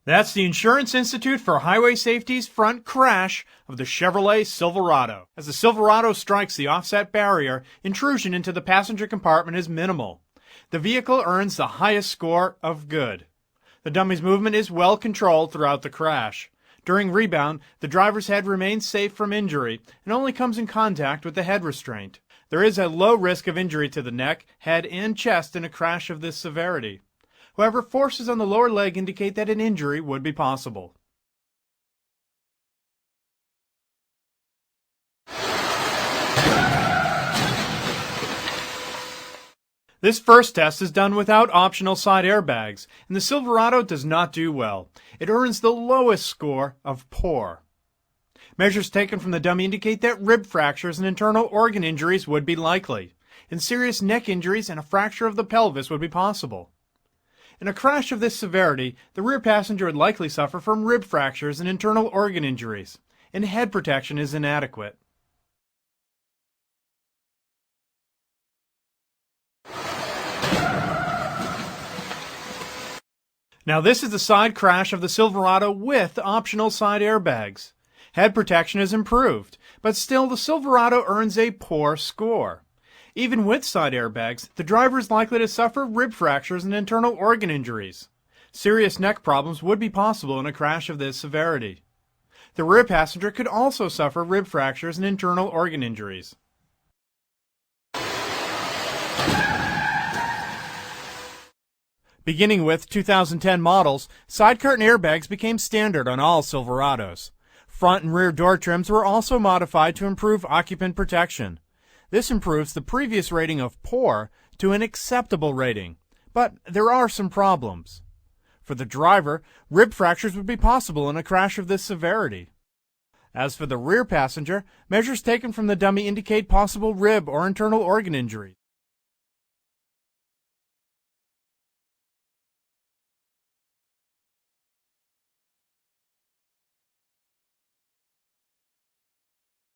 That's the Insurance Institute for Highway Safety's front crash of the Chevrolet Silverado. As the Silverado strikes the offset barrier, intrusion into the passenger compartment is minimal. The vehicle earns the highest score of good. The dummy's movement is well controlled throughout the crash. During rebound, the driver's head remains safe from injury and only comes in contact with the head restraint. There is a low risk of injury to the neck, head, and chest in a crash of this severity. However, forces on the lower leg indicate that an injury would be possible. This first test is done without optional side airbags, and the Silverado does not do well. It earns the lowest score of poor. Measures taken from the dummy indicate that rib fractures and internal organ injuries would be likely, and serious neck injuries and a fracture of the pelvis would be possible. In a crash of this severity, the rear passenger would likely suffer from rib fractures and internal organ injuries, and head protection is inadequate. Now this is the side crash of the Silverado with optional side airbags. Head protection is improved, but still the Silverado earns a poor score. Even with side airbags, the driver is likely to suffer rib fractures and internal organ injuries. Serious neck problems would be possible in a crash of this severity. The rear passenger could also suffer rib fractures and internal organ injuries. Beginning with 2010 models, side curtain airbags became standard on all Silverados. Front and rear door trims were also modified to improve occupant protection. This improves the previous rating of poor to an acceptable rating, but there are some problems. For the driver, rib fractures would be possible in a crash of this severity. As for the rear passenger, measures taken from the dummy indicate possible rib or internal organ injury.